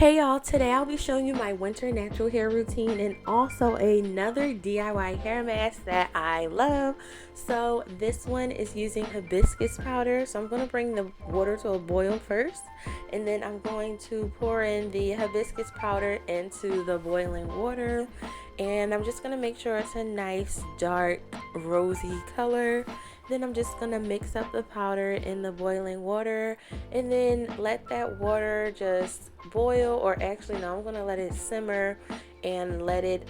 Hey y'all, today I'll be showing you my winter natural hair routine and also another DIY hair mask that I love. So this one is using hibiscus powder. So I'm going to bring the water to a boil first, and then I'm going to pour in the hibiscus powder into the boiling water, and I'm just going to make sure it's a nice dark rosy color. Then I'm just going to mix up the powder in the boiling water and then let that water just boil, or actually no, I'm going to let it simmer and let it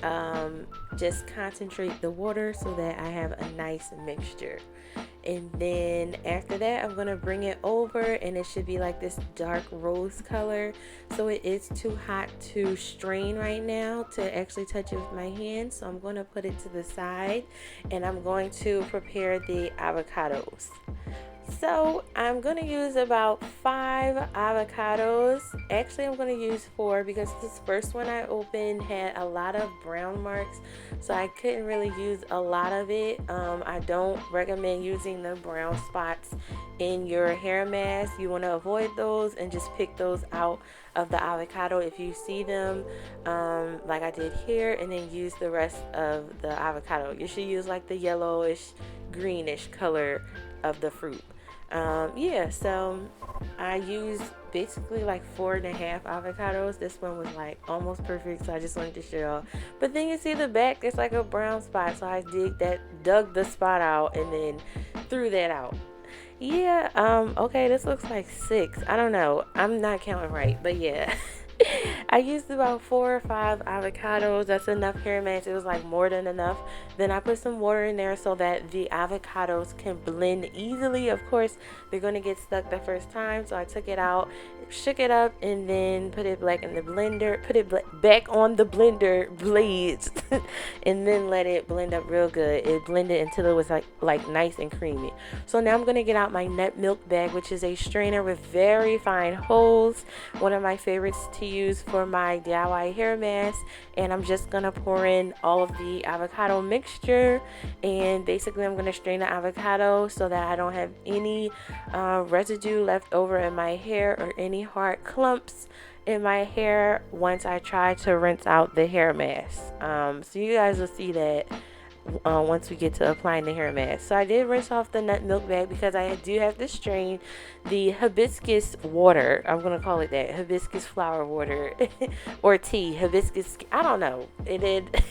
just concentrate the water so that I have a nice mixture. And then after that, I'm going to bring it over, and it should be like this dark rose color. So it is too hot to strain right now to actually touch it with my hands. So I'm going to put it to the side, and I'm going to prepare the avocados. So I'm going to use about 5 avocados. Actually, I'm going to use 4 because this first one I opened had a lot of brown marks, so I couldn't really use a lot of it. I don't recommend using the brown spots in your hair mask. You want to avoid those and just pick those out of the avocado if you see them, like I did here, and then use the rest of the avocado. You should use like the yellowish, greenish color of the fruit. So I used basically like 4.5 avocados. This one was like almost perfect, so I just wanted to show y'all. But then you see the back, it's like a brown spot, so I dug the spot out and then threw that out. Okay, this looks like 6. I don't know, I'm not counting right, but yeah. I used about 4 or 5 avocados. That's enough hair mask. It was like more than enough. Then I put some water in there so that the avocados can blend easily. Of course, they're going to get stuck the first time. So I took it out, shook it up, and then put it back in the blender. Put it back on the blender blades, and then let it blend up real good. It blended until it was like nice and creamy. So now I'm going to get out my nut milk bag, which is a strainer with very fine holes. One of my favorites to use for my DIY hair mask, and I'm just gonna pour in all of the avocado mixture, and basically I'm gonna strain the avocado so that I don't have any residue left over in my hair or any hard clumps in my hair once I try to rinse out the hair mask. So you guys will see that once we get to applying the hair mask. So I did rinse off the nut milk bag because I do have to strain the hibiscus water. I'm gonna call it that, hibiscus flower water or tea, hibiscus, I don't know, it did.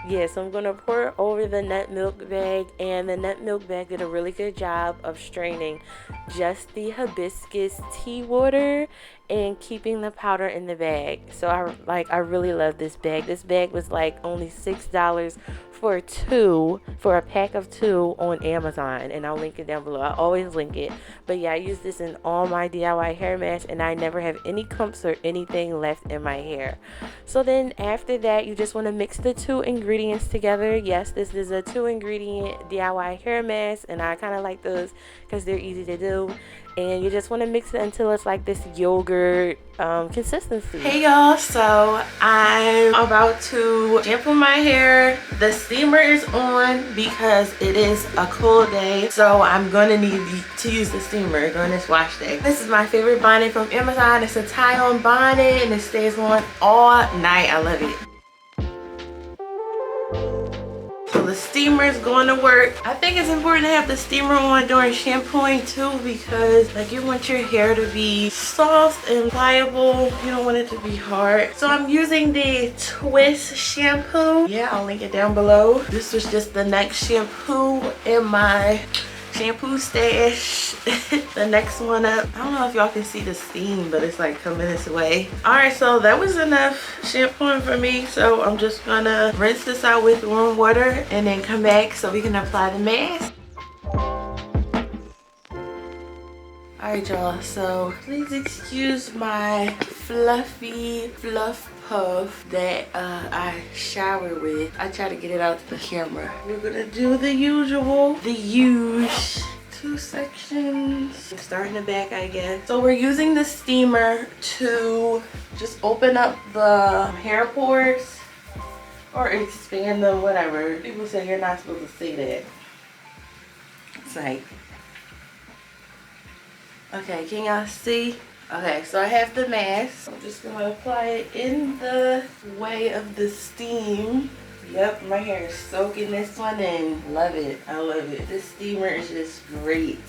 Yeah, so I'm gonna pour over the nut milk bag, and the nut milk bag did a really good job of straining just the hibiscus tea water and keeping the powder in the bag. So I really love this bag. This bag was like only $6 for a pack of 2 on Amazon, and I'll link it down below. I always link it. But yeah, I use this in all my DIY hair masks, and I never have any clumps or anything left in my hair. So then after that, you just want to mix the 2 ingredients together. Yes, this is a 2-ingredient DIY hair mask, and I kind of like those because they're easy to do. And you just want to mix it until it's like this yogurt consistency. Hey y'all, so I'm about to shampoo my hair. The steamer is on because it is a cool day, so I'm gonna need to use the steamer during this wash day. This is my favorite bonnet from Amazon. It's a tie-on bonnet, and it stays on all night. I love it. So the steamer is going to work. I think it's important to have the steamer on during shampooing too, because like you want your hair to be soft and pliable. You don't want it to be hard. So I'm using the Twist shampoo. Yeah, I'll link it down below. This was just the next shampoo in my shampoo stash. The next one up, I don't know if y'all can see the steam, but it's like coming this way. All right, so that was enough shampooing for me, so I'm just gonna rinse this out with warm water and then come back so we can apply the mask. Alright y'all, so please excuse my fluffy fluff puff that I shower with. I try to get it out to the camera. We're gonna do the usual, the huge 2 sections. Start in the back, I guess. So we're using the steamer to just open up the hair pores or expand them, whatever. People say you're not supposed to say that. It's like, okay, can y'all see? Okay, so I have the mask. I'm just gonna apply it in the way of the steam. Yep, my hair is soaking this one in. Love it. I love it. This steamer is just great.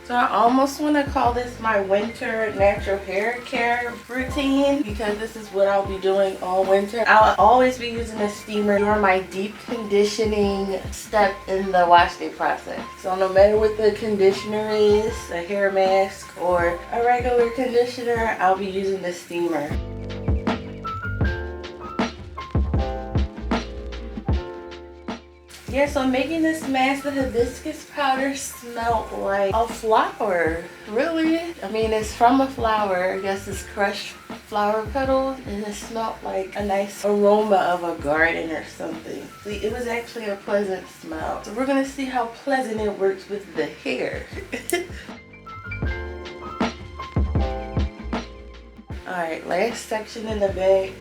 So I almost want to call this my winter natural hair care routine because this is what I'll be doing all winter. I'll always be using a steamer during my deep conditioning step in the wash day process. So no matter what the conditioner is, a hair mask or a regular conditioner, I'll be using the steamer. Yeah, so I'm making this mask, the hibiscus powder smelled like a flower. Really? I mean, it's from a flower. I guess it's crushed flower petals, and it smelled like a nice aroma of a garden or something. See, it was actually a pleasant smell. So we're gonna see how pleasant it works with the hair. Alright, last section in the bag.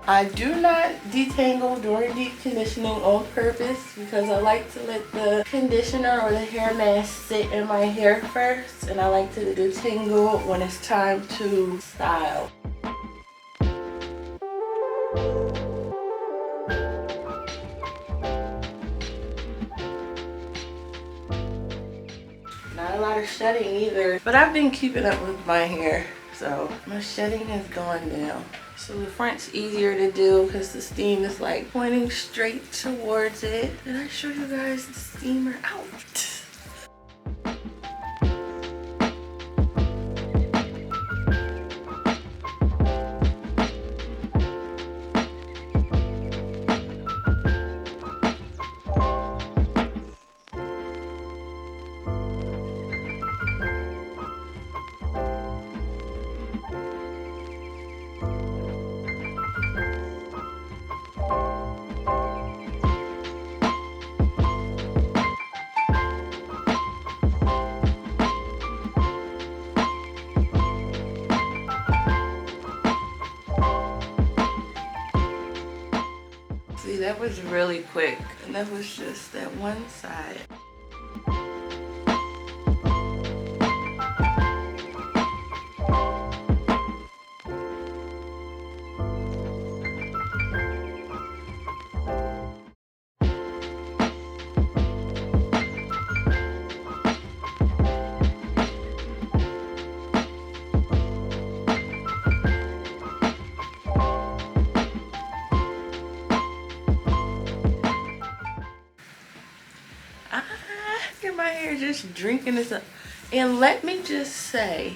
I do not detangle during deep conditioning on purpose because I like to let the conditioner or the hair mask sit in my hair first, and I like to detangle when it's time to style. Not a lot of shedding either, but I've been keeping up with my hair, so my shedding is going down. So the front's easier to do because the steam is like pointing straight towards it. Did I show you guys the steamer out? See, that was really quick, and that was just that one side. My hair just drinking this up. And let me just say,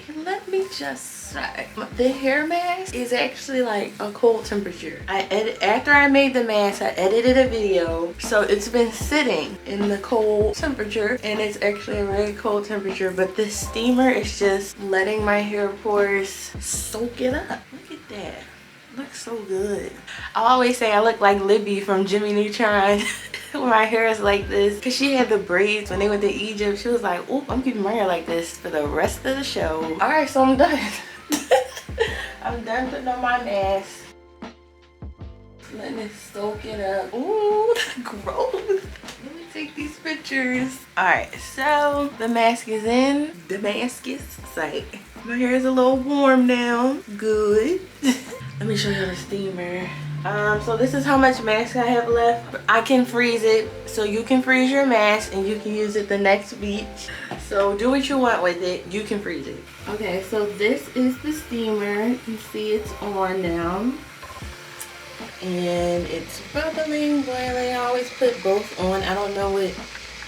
the hair mask is actually like a cold temperature. After I made the mask, I edited a video, so it's been sitting in the cold temperature, and it's actually a very cold temperature, but the steamer is just letting my hair pores soak it up. Look at that. Looks so good. I always say I look like Libby from Jimmy Neutron when my hair is like this, because she had the braids when they went to Egypt. She was like, "Oop, I'm keeping my hair like this for the rest of the show." All right, so I'm done. I'm done putting on my mask. Letting it soak it up. Ooh, gross. Let me take these pictures. All right, so the mask is in. Damascus site. My hair is a little warm now. Good. Let me show you the steamer. So this is how much mask I have left. I can freeze it, so you can freeze your mask and you can use it the next week. So do what you want with it. You can freeze it. Okay, so this is the steamer. You can see it's on now. And it's bubbling, boiling. I always put both on. I don't know what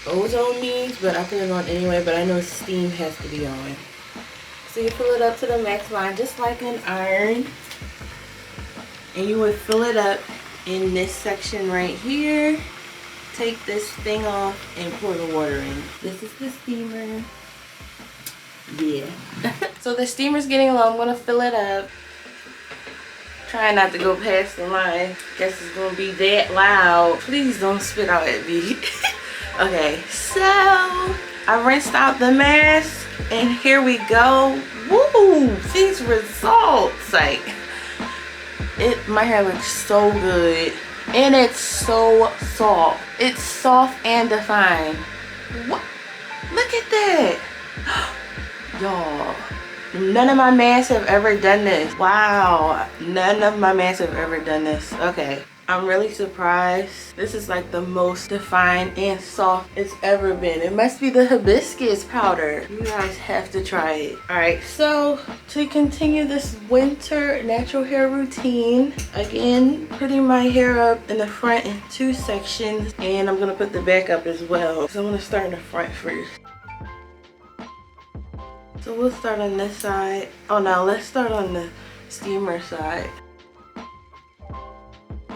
ozone means, but I put it on anyway. But I know steam has to be on. So you fill it up to the max line, just like an iron. And you would fill it up in this section right here. Take this thing off and pour the water in. This is the steamer. Yeah. So the steamer's getting low. I'm gonna fill it up. Try not to go past the line. Guess it's gonna be that loud. Please don't spit out at me. Okay, so I rinsed out the mask and here we go. Woo! These results, like, my hair looks so good. And it's so soft. It's soft and defined. What? Look at that. Y'all, none of my masks have ever done this. Wow, none of my masks have ever done this. Okay, I'm really surprised. This is like the most defined and soft it's ever been. It must be the hibiscus powder. You guys have to try it. All right, so to continue this winter natural hair routine, again, putting my hair up in the front in 2 sections, and I'm gonna put the back up as well. So I'm gonna start in the front first. So we'll start on this side. Oh no, let's start on the steamer side.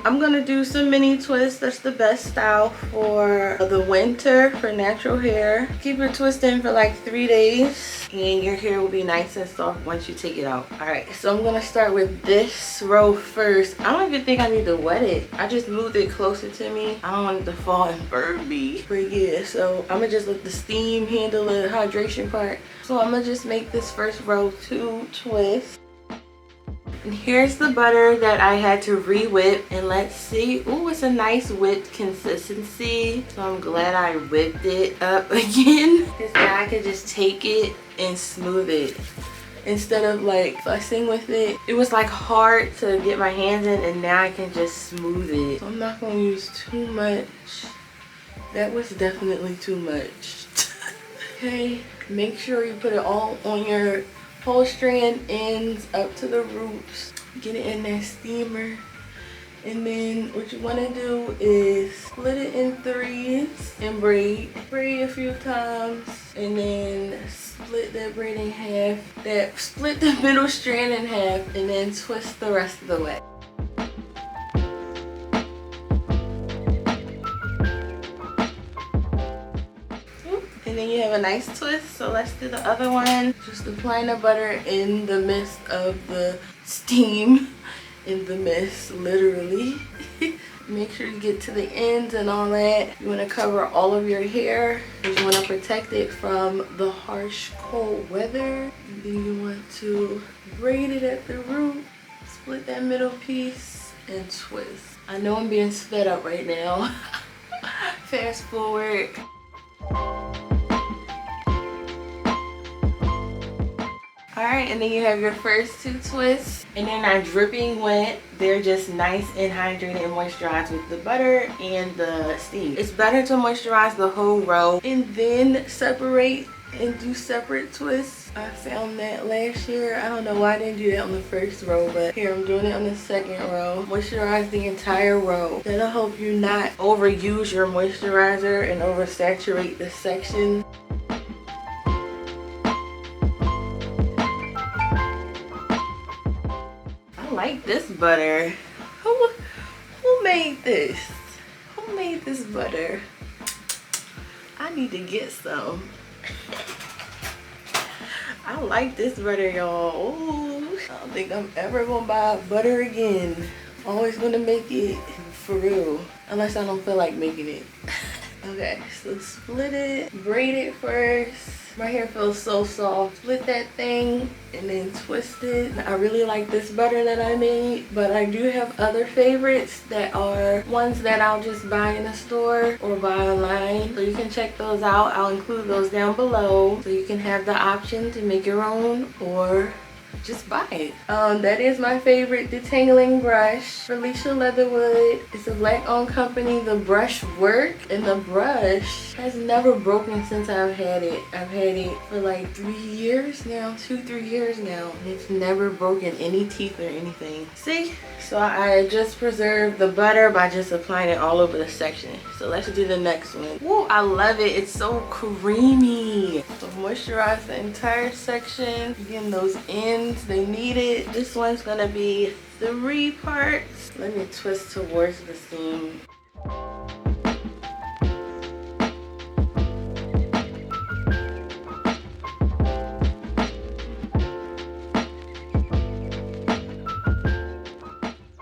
I'm gonna do some mini twists. That's the best style for the winter for natural hair. Keep your twist in for like 3 days and your hair will be nice and soft once you take it out. Alright, so I'm gonna start with this row first. I don't even think I need to wet it. I just moved it closer to me. I don't want it to fall and burn me. But yeah, so I'm gonna just let the steam handle the hydration part. So I'm gonna just make this first row 2 twists. And here's the butter that I had to re-whip, and let's see. Ooh, it's a nice whipped consistency. So I'm glad I whipped it up again, because now I can just take it and smooth it instead of like fussing with it. It was like hard to get my hands in, and now I can just smooth it. So I'm not gonna use too much. That was definitely too much. Okay, make sure you put it all on your whole strand ends up to the roots. Get it in that steamer, and then what you want to do is split it in 3s and braid a few times, and then split that braid in half. Split the middle strand in half, and then twist the rest of the way. And then you have a nice twist. So let's do the other one. Just applying the butter in the midst of the steam. In the mist, literally. Make sure you get to the ends and all that. You want to cover all of your hair because you want to protect it from the harsh cold weather. And then you want to braid it at the root. Split that middle piece and twist. I know I'm being sped up right now. Fast forward. Alright, and then you have your first 2 twists, and they're not dripping wet. They're just nice and hydrated and moisturized with the butter and the steam. It's better to moisturize the whole row and then separate and do separate twists. I found that last year. I don't know why I didn't do that on the first row, but here I'm doing it on the second row. Moisturize the entire row. That'll help you not overuse your moisturizer and oversaturate the section. I like this butter. Who made this? Who made this butter? I need to get some. I like this butter, y'all. Ooh, I don't think I'm ever gonna buy butter again. Always gonna make it for real, unless I don't feel like making it. Okay, so split it, braid it first. My hair feels so soft. Split that thing and then twist it. I really like this butter that I made, but I do have other favorites that are ones that I'll just buy in a store or buy online. So you can check those out. I'll include those down below so you can have the option to make your own or just buy it. That is my favorite detangling brush, Felicia Leatherwood. It's a black owned company. The brush works, and the brush has never broken since I've had it. I've had it for like 3 years now, 2-3 years now, and it's never broken any teeth or anything. See? So I just preserved the butter by just applying it all over the section. So let's do the next one. Woo, I love it. It's so creamy. So moisturize the entire section. Again, those ends, they need it. This one's gonna be 3 parts. Let me twist towards the seam.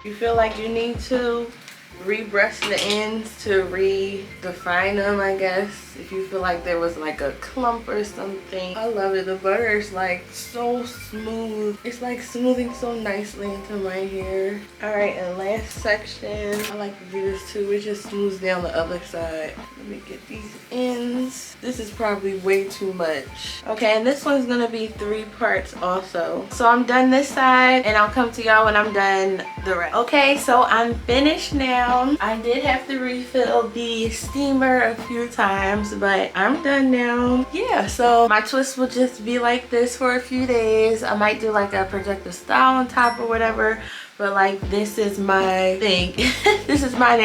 You feel like you need to rebrush the ends to redefine them, I guess. if you feel like there was like a clump or something. I love it. The butter is like so smooth. It's like smoothing so nicely into my hair. All right, and last section, I like to do this too. It just smooths down the other side. Let me get these ends. This is probably way too much. Okay, and this one's gonna be 3 parts also. So I'm done this side, and I'll come to y'all when I'm done the rest. Okay, so I'm finished now. I did have to refill the steamer a few times, but I'm done now. Yeah, so my twist will just be like this for a few days. I might do like a projective style on top or whatever, but like this is my thing. This is my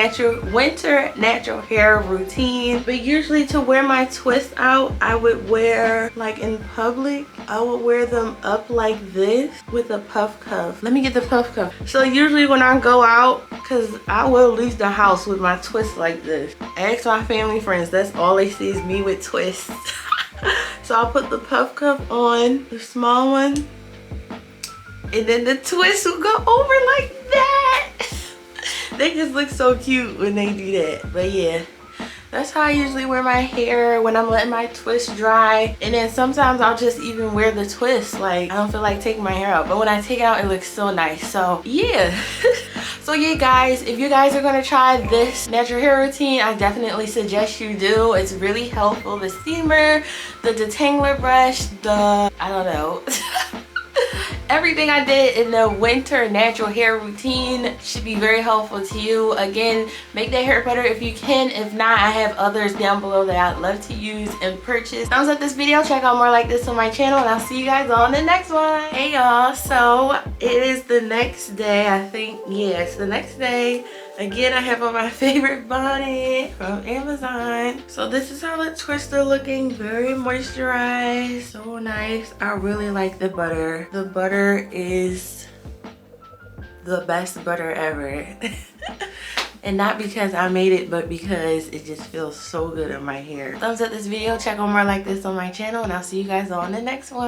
winter natural hair routine. But usually to wear my twists out, I would wear like in public, I would wear them up like this with a puff cuff. Let me get the puff cuff. So usually when I go out, because I will leave the house with my twist like this. Ask my family friends, that's all they see is me with twists. So I'll put the puff cuff on, the small one, and then the twist will go over like that. They just look so cute when they do that. But yeah, that's how I usually wear my hair when I'm letting my twist dry. And then sometimes I'll just even wear the twist. Like, I don't feel like taking my hair out, but when I take it out, it looks so nice. So yeah. So yeah guys, if you guys are gonna try this natural hair routine, I definitely suggest you do. It's really helpful. The steamer, the detangler brush, I don't know. Everything I did in the winter natural hair routine should be very helpful to you. Again, make that hair better if you can. If not, I have others down below that I'd love to use and purchase. Thumbs up this video, check out more like this on my channel, and I'll see you guys on the next one. Hey y'all, so it is the next day, I think. Yeah, it's the next day. Again, I have on my favorite bonnet from Amazon. So this is how the twists are looking. Very moisturized, so nice. I really like the butter. The butter is the best butter ever. And not because I made it, but because it just feels so good in my hair. Thumbs up this video, check out more like this on my channel, and I'll see you guys on the next one.